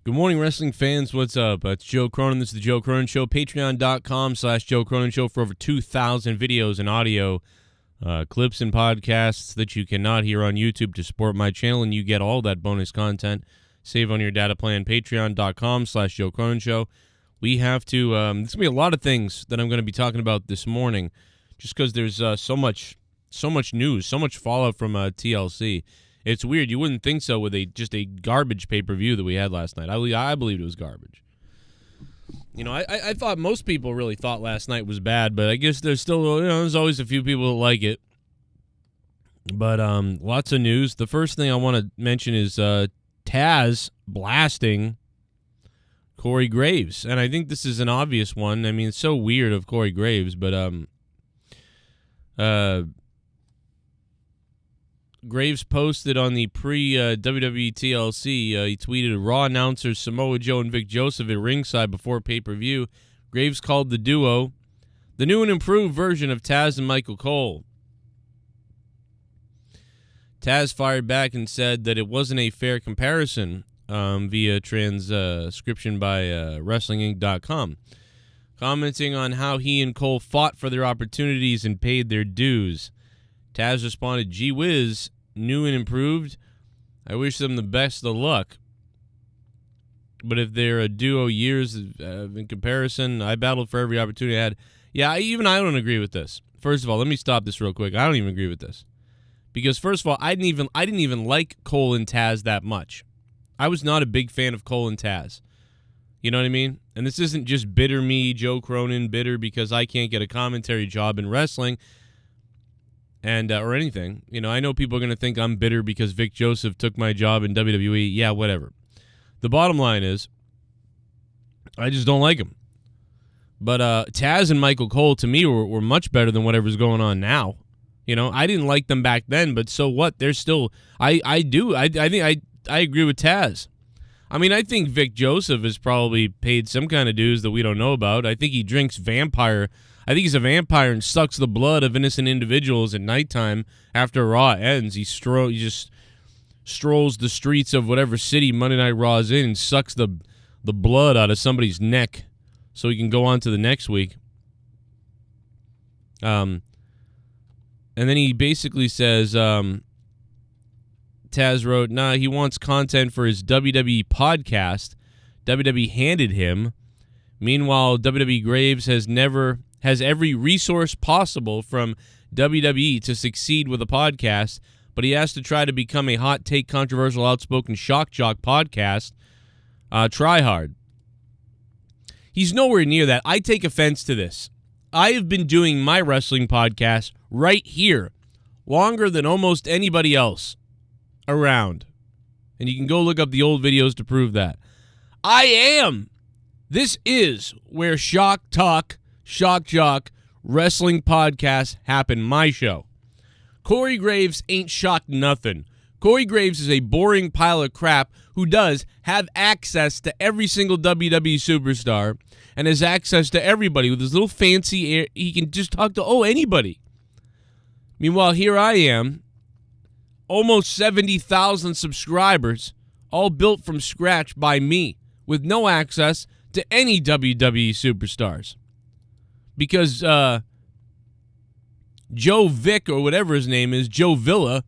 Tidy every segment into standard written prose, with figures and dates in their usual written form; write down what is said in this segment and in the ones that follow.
Good morning, wrestling fans. What's up? It's Joe Cronin. This is the Joe Cronin Show. Patreon.com/Joe Cronin Show for over 2,000 videos and audio clips and podcasts that you cannot hear on YouTube to support my channel, and you get all that bonus content. Save on your data plan. Patreon.com/Joe Cronin Show. We have to, there's going to be a lot of things that I'm going to be talking about this morning just because there's so much news, so much fallout from TLC. It's weird. You wouldn't think so with just a garbage pay-per-view that we had last night. I believed it was garbage. You know, I thought most people really thought last night was bad, but I guess there's still, there's always a few people that like it. But lots of news. The first thing I want to mention is Taz blasting Corey Graves. And I think this is an obvious one. I mean, it's so weird of Corey Graves, but Graves posted on the pre-WWE TLC, he tweeted, Raw announcers Samoa Joe and Vic Joseph at ringside before pay-per-view. Graves called the duo the new and improved version of Taz and Michael Cole. Taz fired back and said that it wasn't a fair comparison via transcription by WrestlingInc.com, commenting on how he and Cole fought for their opportunities and paid their dues. Taz responded, gee whiz, new and improved. I wish them the best of luck. But if they're a duo years in comparison, I battled for every opportunity I had. Yeah, I don't agree with this. First of all, let me stop this real quick. I don't even agree with this. Because first of all, I didn't even like Cole and Taz that much. I was not a big fan of Cole and Taz. You know what I mean? And this isn't just bitter me, Joe Cronin, bitter because I can't get a commentary job in wrestling. And or anything. You know, I know people are going to think I'm bitter because Vic Joseph took my job in WWE. Yeah, whatever. The bottom line is, I just don't like him. But Taz and Michael Cole, to me, were much better than whatever's going on now. You know, I didn't like them back then, but so what? They're still, I agree with Taz. I mean, I think Vic Joseph has probably paid some kind of dues that we don't know about. I think he drinks vampire. I think he's a vampire and sucks the blood of innocent individuals at nighttime after Raw ends. He just strolls the streets of whatever city Monday Night Raw is in and sucks the blood out of somebody's neck so he can go on to the next week. And then he basically says, Taz wrote, he wants content for his WWE podcast. WWE handed him. Meanwhile, WWE Graves has every resource possible from WWE to succeed with a podcast, but he has to try to become a hot take, controversial, outspoken shock jock podcast. Try hard. He's nowhere near that. I take offense to this. I have been doing my wrestling podcast right here longer than almost anybody else around. And you can go look up the old videos to prove that. This is where shock talk, shock jock, wrestling podcasts happen, my show. Corey Graves ain't shocked nothing. Corey Graves is a boring pile of crap who does have access to every single WWE superstar and has access to everybody with his little fancy air. He can just talk to, anybody. Meanwhile, here I am, almost 70,000 subscribers, all built from scratch by me, with no access to any WWE superstars. Because Joe Vic, or whatever his name is, Joe Villa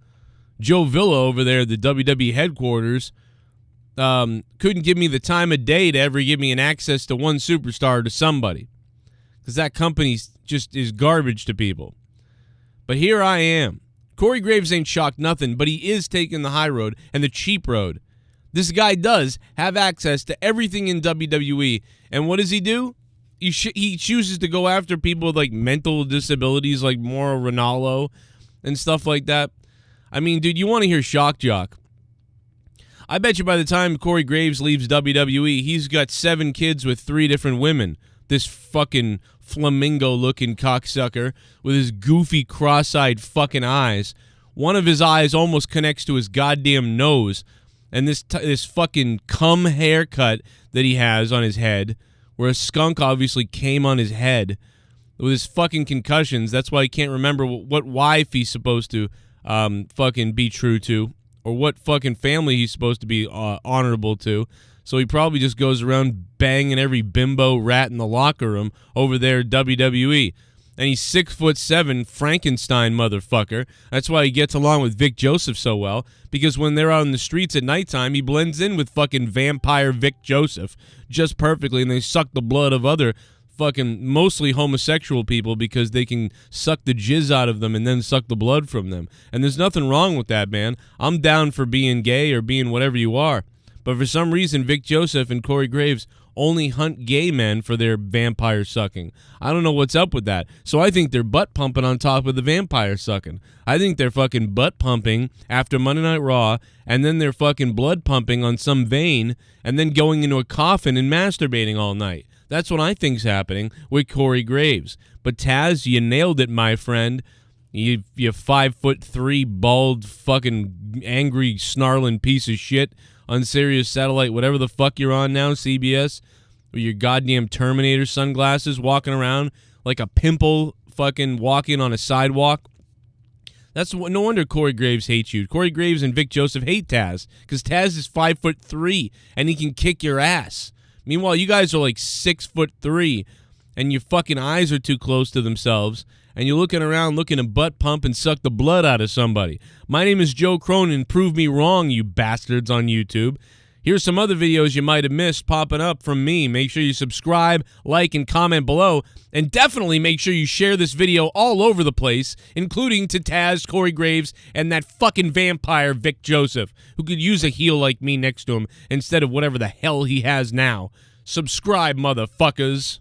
over there at the WWE headquarters, couldn't give me the time of day to ever give me an access to one superstar to somebody. Because that company just is garbage to people. But here I am. Corey Graves ain't shocked nothing, but he is taking the high road and the cheap road. This guy does have access to everything in WWE. And what does he do? He chooses to go after people with like mental disabilities like Mauro Ranallo and stuff like that. I mean, dude, you want to hear shock jock. I bet you by the time Corey Graves leaves WWE, he's got 7 kids with 3 different women. This fucking flamingo-looking cocksucker with his goofy cross-eyed fucking eyes. One of his eyes almost connects to his goddamn nose. And this fucking cum haircut that he has on his head, where a skunk obviously came on his head with his fucking concussions. That's why he can't remember what wife he's supposed to fucking be true to, or what fucking family he's supposed to be honorable to. So he probably just goes around banging every bimbo rat in the locker room over there at WWE. And he's 6'7", Frankenstein motherfucker. That's why he gets along with Vic Joseph so well, because when they're out in the streets at nighttime, he blends in with fucking vampire Vic Joseph just perfectly, and they suck the blood of other fucking mostly homosexual people because they can suck the jizz out of them and then suck the blood from them. And there's nothing wrong with that, man. I'm down for being gay or being whatever you are. But for some reason, Vic Joseph and Corey Graves only hunt gay men for their vampire sucking. I don't know what's up with that. So I think they're butt pumping on top of the vampire sucking. I think they're fucking butt pumping after Monday Night Raw, and then they're fucking blood pumping on some vein, and then going into a coffin and masturbating all night. That's what I think's happening with Corey Graves. But Taz, you nailed it, my friend. You 5'3", bald, fucking angry, snarling piece of shit on Sirius Satellite, whatever the fuck you're on now, CBS, with your goddamn Terminator sunglasses, walking around like a pimple, fucking walking on a sidewalk. No wonder Corey Graves hates you. Corey Graves and Vic Joseph hate Taz because Taz is 5'3" and he can kick your ass. Meanwhile, you guys are like 6'3", and your fucking eyes are too close to themselves, and you're looking around looking to butt pump and suck the blood out of somebody. My name is Joe Cronin. Prove me wrong, you bastards on YouTube. Here's some other videos you might have missed popping up from me. Make sure you subscribe, like, and comment below. And definitely make sure you share this video all over the place, including to Taz, Corey Graves, and that fucking vampire Vic Joseph, who could use a heel like me next to him instead of whatever the hell he has now. Subscribe, motherfuckers.